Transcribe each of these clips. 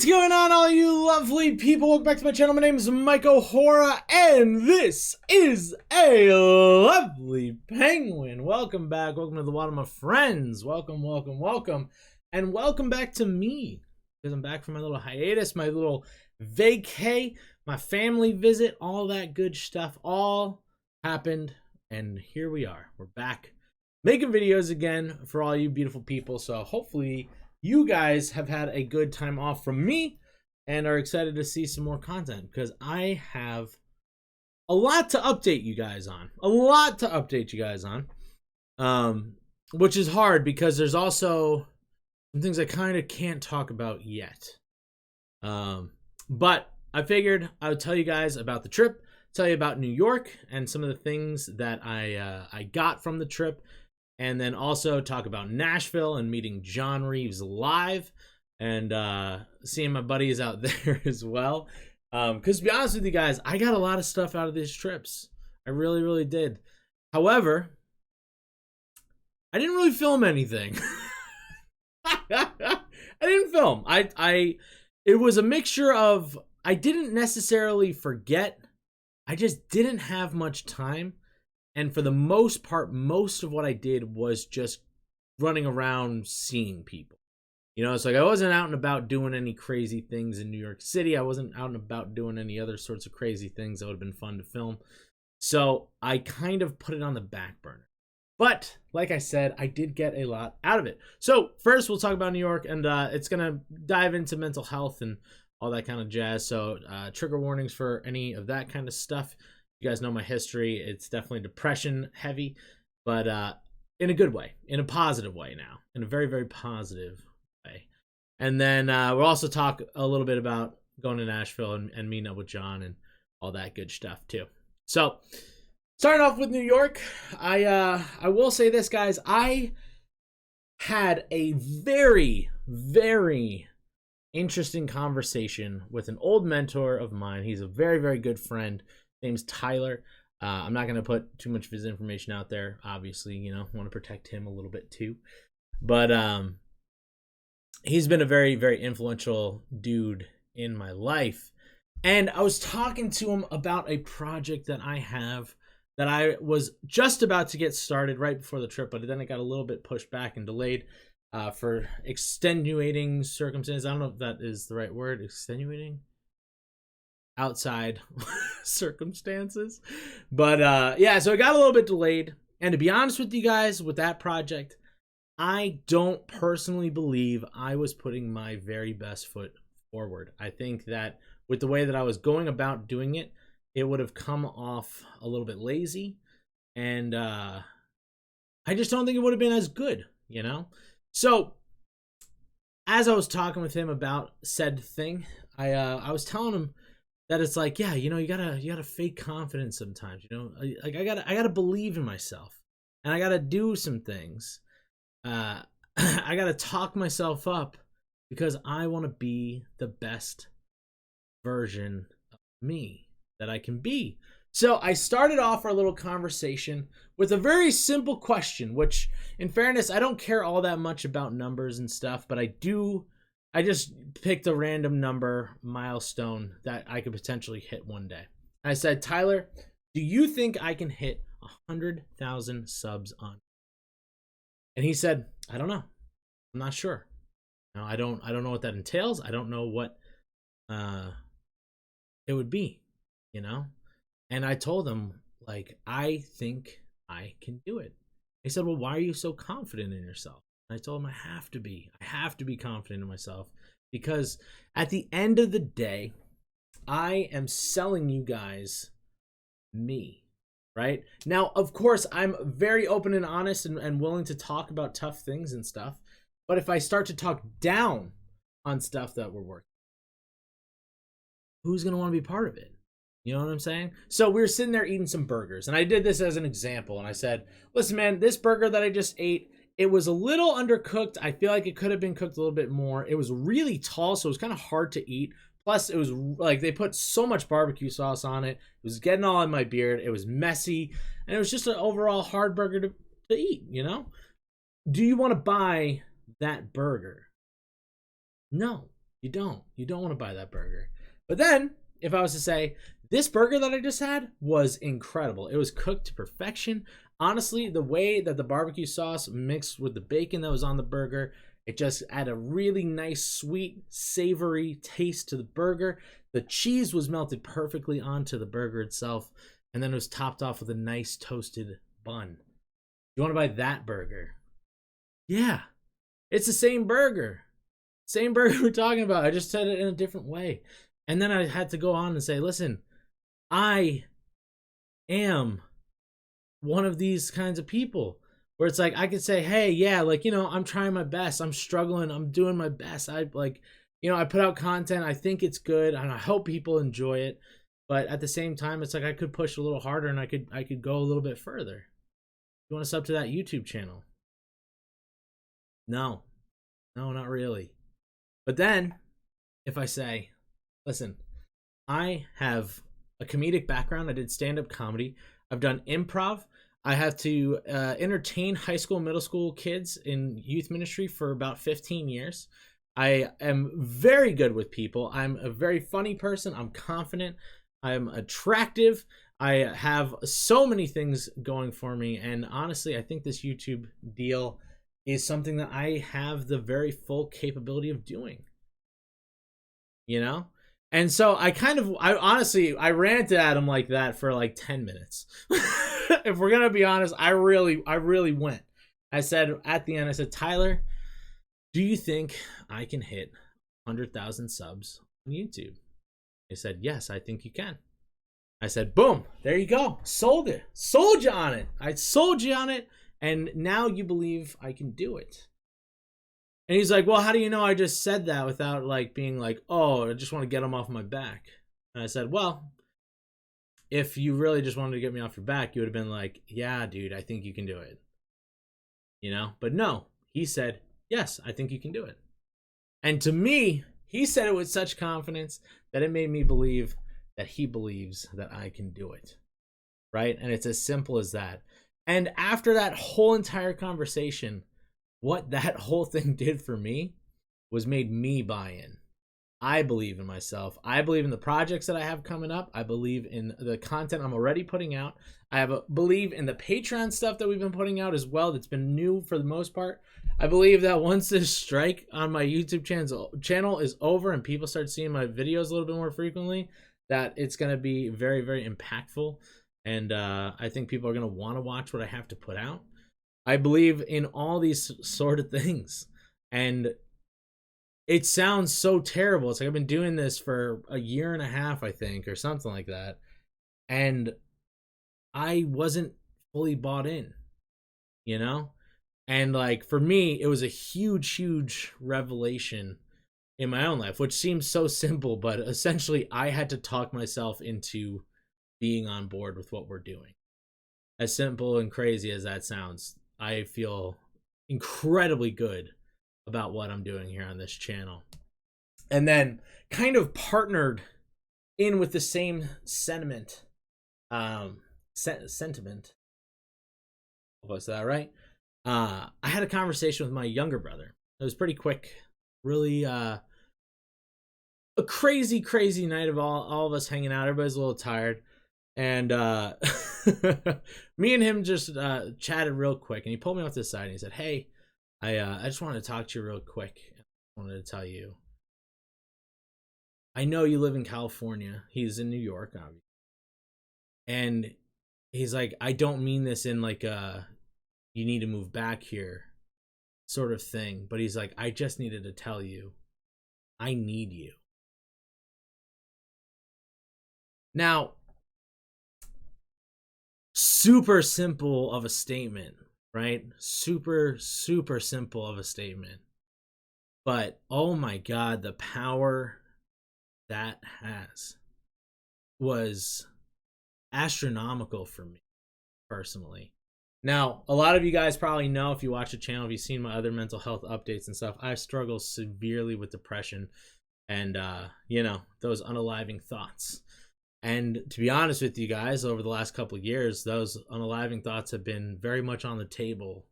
What's going on, all you lovely people? Welcome back to my channel. My name is Mike O'Hora, and this is a lovely penguin. Welcome back. Welcome to the water, my friends. Welcome, welcome, welcome. And welcome back to me, because I'm back from my little hiatus, my little vacay, my family visit, all that good stuff. All happened, and here we are. We're back making videos again for all you beautiful people. So hopefully you guys have had a good time off from me and are excited to see some more content, because I have a lot to update you guys on. Which is hard because there's also some things I kind of can't talk about yet. But I figured I would tell you guys about the trip, tell you about New York and some of the things that I got from the trip, and then also talk about Nashville and meeting John Reeves live and seeing my buddies out there as well. Because to be honest with you guys, I got a lot of stuff out of these trips. I really, really did. However, I didn't really film anything. I didn't film. It was a mixture of, I didn't necessarily forget. I just didn't have much time. And for the most part, most of what I did was just running around seeing people. You know, it's like I wasn't out and about doing any crazy things in New York City. I wasn't out and about doing any other sorts of crazy things that would have been fun to film. So I kind of put it on the back burner. But like I said, I did get a lot out of it. So first we'll talk about New York, and it's going to dive into mental health and all that kind of jazz. So trigger warnings for any of that kind of stuff. You guys know my history. It's definitely depression heavy, but in a good way, in a positive way now, in a very, very positive way. And then we'll also talk a little bit about going to Nashville and meeting up with John and all that good stuff too. So starting off with New York, I will say this, guys. I had a very, very interesting conversation with an old mentor of mine. He's a very, very good friend. Name's Tyler. I'm not going to put too much of his information out there. Obviously, you know, want to protect him a little bit too. But he's been a very, very influential dude in my life. And I was talking to him about a project that I have that I was just about to get started right before the trip, but then it got a little bit pushed back and delayed for extenuating circumstances. I don't know if that is the right word, extenuating? Outside circumstances. But yeah, so it got a little bit delayed. And to be honest with you guys, with that project, I don't personally believe I was putting my very best foot forward. I think that with the way that I was going about doing it, it would have come off a little bit lazy. And I just don't think it would have been as good, you know? So as I was talking with him about said thing, I was telling him that it's like, yeah, you know, you gotta fake confidence sometimes, you know, like I gotta believe in myself, and I gotta do some things. I gotta talk myself up because I want to be the best version of me that I can be. So I started off our little conversation with a very simple question, which in fairness, I don't care all that much about numbers and stuff, but I just picked a random number milestone that I could potentially hit one day. I said, Tyler, do you think I can hit 100,000 subs on? And he said, I don't know. I'm not sure. No, I don't know what that entails. I don't know what it would be, you know? And I told him, like, I think I can do it. He said, well, why are you so confident in yourself? I told him I have to be confident in myself, because at the end of the day, I am selling you guys me, right? Now, of course, I'm very open and honest and willing to talk about tough things and stuff. But if I start to talk down on stuff that we're working, who's going to want to be part of it? You know what I'm saying? So we were sitting there eating some burgers, and I did this as an example. And I said, listen, man, this burger that I just ate, it was a little undercooked. I feel like it could have been cooked a little bit more. It was really tall, so it was kind of hard to eat. Plus, it was like they put so much barbecue sauce on it. It was getting all in my beard. It was messy. And it was just an overall hard burger to eat, you know? Do you want to buy that burger? No. You don't want to buy that burger. But then, if I was to say, this burger that I just had was incredible. It was cooked to perfection. Honestly, the way that the barbecue sauce mixed with the bacon that was on the burger, it just added a really nice, sweet, savory taste to the burger. The cheese was melted perfectly onto the burger itself, and then it was topped off with a nice toasted bun. You want to buy that burger? Yeah, it's the same burger. Same burger we're talking about. I just said it in a different way. And then I had to go on and say, listen, I am one of these kinds of people where it's like I could say, hey, yeah, like, you know, I'm trying my best. I'm struggling. I'm doing my best. I like, you know, I put out content. I think it's good and I hope people enjoy it. But at the same time, it's like I could push a little harder and I could go a little bit further. You want to sub to that YouTube channel? No, not really. But then if I say, listen, I have a comedic background. I did stand-up comedy. I've done improv. I have to entertain high school, middle school kids in youth ministry for about 15 years. I am very good with people. I'm a very funny person. I'm confident. I'm attractive. I have so many things going for me. And honestly, I think this YouTube deal is something that I have the very full capability of doing. You know? And so I honestly ranted at him like that for like 10 minutes. If we're going to be honest, I really went. I said at the end, I said, Tyler, do you think I can hit 100,000 subs on YouTube? He said, yes, I think you can. I said, boom, there you go. Sold it. Sold you on it. I sold you on it. And now you believe I can do it. And he's like, well, how do you know I just said that without like being like, oh, I just want to get him off my back? And I said, well, if you really just wanted to get me off your back, you would have been like, yeah, dude, I think you can do it. You know? But no, he said, yes, I think you can do it. And to me, he said it with such confidence that it made me believe that he believes that I can do it. Right? And it's as simple as that. And after that whole entire conversation, what that whole thing did for me was made me buy in. I believe in myself. I believe in the projects that I have coming up. I believe in the content I'm already putting out. I believe in the Patreon stuff that we've been putting out as well. That's been new for the most part. I believe that once this strike on my YouTube channel is over and people start seeing my videos a little bit more frequently, that it's going to be very, very impactful. And I think people are going to want to watch what I have to put out. I believe in all these sort of things. And it sounds so terrible. It's like I've been doing this for a year and a half, I think, or something like that. And I wasn't fully bought in, you know? And like for me, it was a huge, huge revelation in my own life, which seems so simple, but essentially I had to talk myself into being on board with what we're doing. As simple and crazy as that sounds, I feel incredibly good about what I'm doing here on this channel. And then kind of partnered in with the same sentiment. Sentiment. Was that right? I had a conversation with my younger brother. It was pretty quick. Really a crazy, crazy night of all of us hanging out. Everybody's a little tired. And me and him just chatted real quick, and he pulled me off to the side and he said, hey, I just wanted to talk to you real quick. I wanted to tell you, I know you live in California. He's in New York, obviously. And he's like, I don't mean this in like a you need to move back here sort of thing, but he's like, I just needed to tell you, I need you. Now, super simple of a statement, right? Super, super simple of a statement. But oh my God, the power that has was astronomical for me personally. Now, a lot of you guys probably know, if you watch the channel, if you've seen my other mental health updates and stuff, I struggle severely with depression and, those unaliving thoughts. And to be honest with you guys, over the last couple of years, those unaliving thoughts have been very much on the table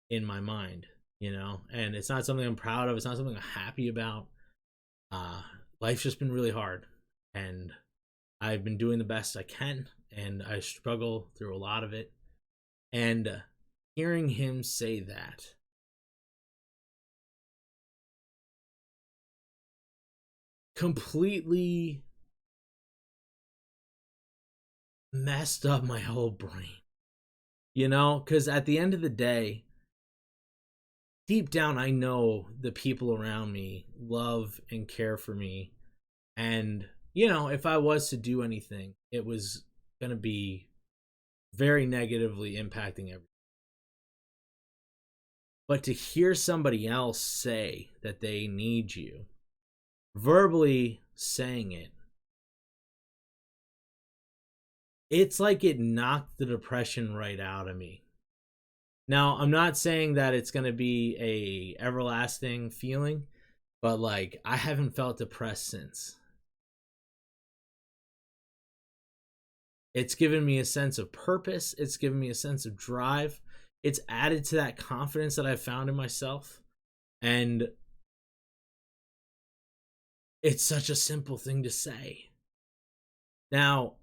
in my mind, and it's not something I'm proud of. It's not something I'm happy about. uh, life's just been really hard, and I've been doing the best I can, and I struggle through a lot of it. And hearing him say that completely messed up my whole brain, because at the end of the day, deep down, I know the people around me love and care for me. And, if I was to do anything, it was going to be very negatively impacting everything. But to hear somebody else say that they need you, verbally saying it, it's like it knocked the depression right out of me. Now, I'm not saying that it's going to be a everlasting feeling, but like I haven't felt depressed since. It's given me a sense of purpose. It's given me a sense of drive. It's added to that confidence that I've found in myself. And it's such a simple thing to say. Now,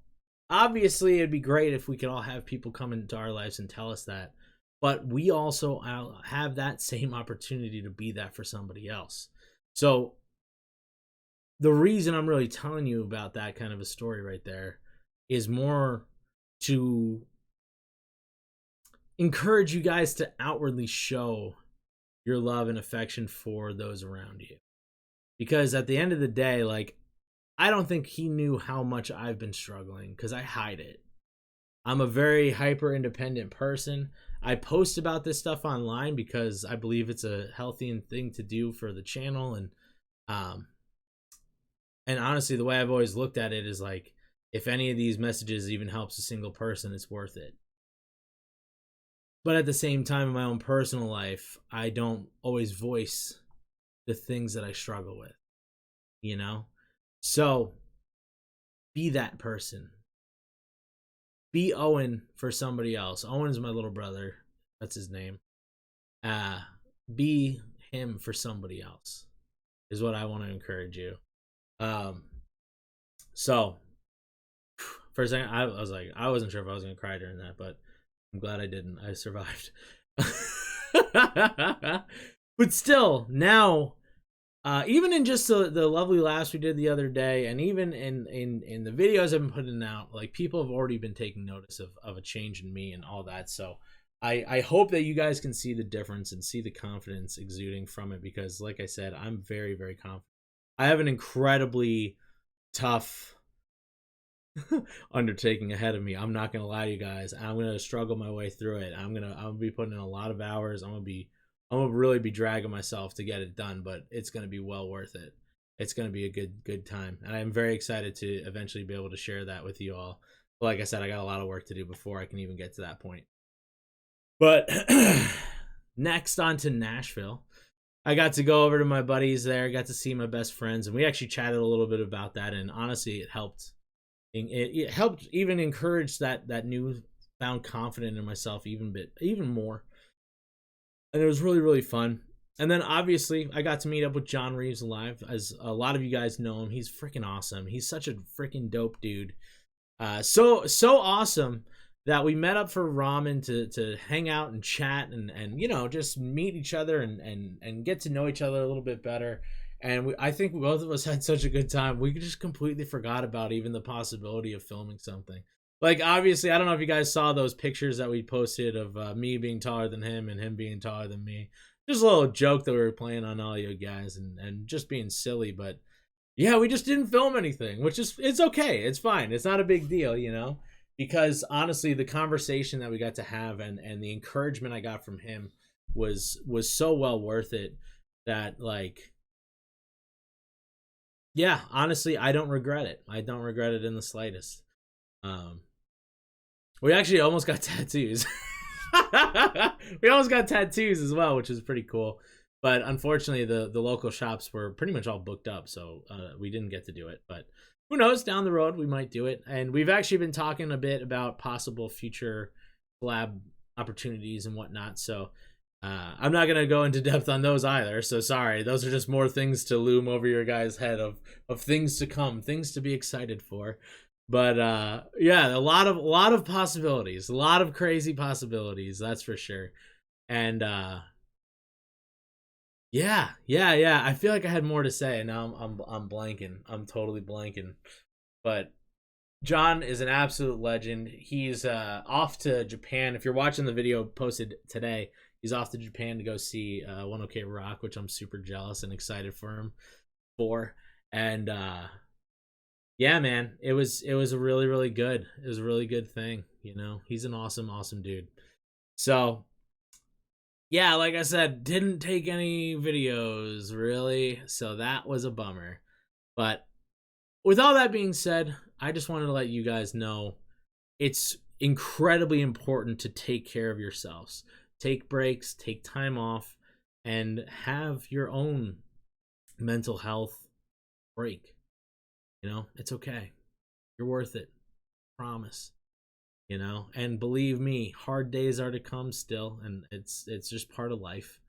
obviously, it'd be great if we could all have people come into our lives and tell us that. But we also have that same opportunity to be that for somebody else. So the reason I'm really telling you about that kind of a story right there is more to encourage you guys to outwardly show your love and affection for those around you. Because at the end of the day, like, I don't think he knew how much I've been struggling because I hide it. I'm a very hyper independent person. I post about this stuff online because I believe it's a healthy thing to do for the channel. And honestly, the way I've always looked at it is like, if any of these messages even helps a single person, it's worth it. But at the same time, in my own personal life, I don't always voice the things that I struggle with, So be that person. Be Owen for somebody else. Owen's my little brother. That's his name. Be him for somebody else is what I want to encourage you. So for a second, I was like, I wasn't sure if I was going to cry during that, but I'm glad I didn't. I survived. But still, now, even in just the lovely laughs we did the other day, and even in the videos I've been putting out, like, people have already been taking notice of a change in me and all that. So I hope that you guys can see the difference and see the confidence exuding from it, because like I said, I'm very, very confident. I have an incredibly tough undertaking ahead of me. I'm not gonna lie to you guys. I'm gonna struggle my way through it. I'm gonna be putting in a lot of hours. I'm gonna really be dragging myself to get it done, but it's gonna be well worth it. It's gonna be a good time, and I'm very excited to eventually be able to share that with you all. But like I said, I got a lot of work to do before I can even get to that point. But next, on to Nashville. I got to go over to my buddies there, got to see my best friends, and we actually chatted a little bit about that, and honestly, it helped. It helped even encourage that new found confidence in myself even more. And it was really, really fun. And then obviously I got to meet up with John Reeves live. As a lot of you guys know him, he's freaking awesome. He's such a freaking dope dude. So awesome that we met up for ramen to hang out and chat and just meet each other and get to know each other a little bit better. And I think both of us had such a good time. We just completely forgot about even the possibility of filming something. Like, obviously, I don't know if you guys saw those pictures that we posted of me being taller than him and him being taller than me. Just a little joke that we were playing on all you guys and just being silly. But yeah, we just didn't film anything, which is, it's okay. It's fine. It's not a big deal, because honestly, the conversation that we got to have and the encouragement I got from him was so well worth it that, like, yeah, honestly, I don't regret it. I don't regret it in the slightest. We actually almost got tattoos. We almost got tattoos as well, which is pretty cool. But unfortunately, the local shops were pretty much all booked up, so we didn't get to do it. But who knows? Down the road, we might do it. And we've actually been talking a bit about possible future collab opportunities and whatnot. So I'm not gonna go into depth on those either, so sorry. Those are just more things to loom over your guys' head of things to come, things to be excited for. But yeah, a lot of possibilities, a lot of crazy possibilities, that's for sure. And yeah. I feel like I had more to say, and now I'm blanking. I'm totally blanking. But John is an absolute legend. He's off to Japan. If you're watching the video posted today, he's off to Japan to go see 1OK Rock, which I'm super jealous and excited for him for. And yeah, man, it was a really good. It was a really good thing. You know, he's an awesome dude. So yeah, like I said, didn't take any videos really, so that was a bummer. But with all that being said, I just wanted to let you guys know it's incredibly important to take care of yourselves. Take breaks, take time off, and have your own mental health break. You know, it's okay. You're worth it. Promise. You know, and believe me, hard days are to come still, and it's just part of life.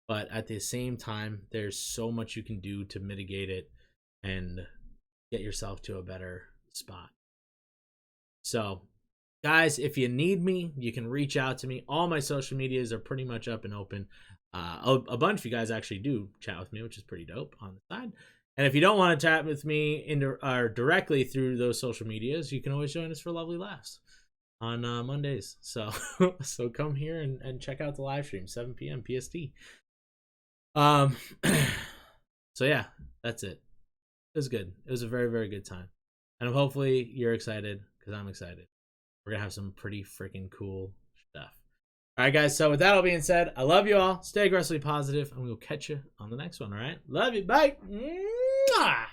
But at the same time, there's so much you can do to mitigate it and get yourself to a better spot. So guys, if you need me, you can reach out to me. All my social medias are pretty much up and open. A bunch of you guys actually do chat with me, which is pretty dope on the side. And if you don't want to chat with me directly through those social medias, you can always join us for Lovely Laughs on Mondays. So so come here and check out the live stream, 7 p.m. PST. So yeah, that's it. It was good. It was a very good time. And hopefully you're excited, because I'm excited. We're going to have some pretty freaking cool stuff. All right, guys. So with that all being said, I love you all. Stay aggressively positive, and we'll catch you on the next one, all right? Love you. Bye. Mwah!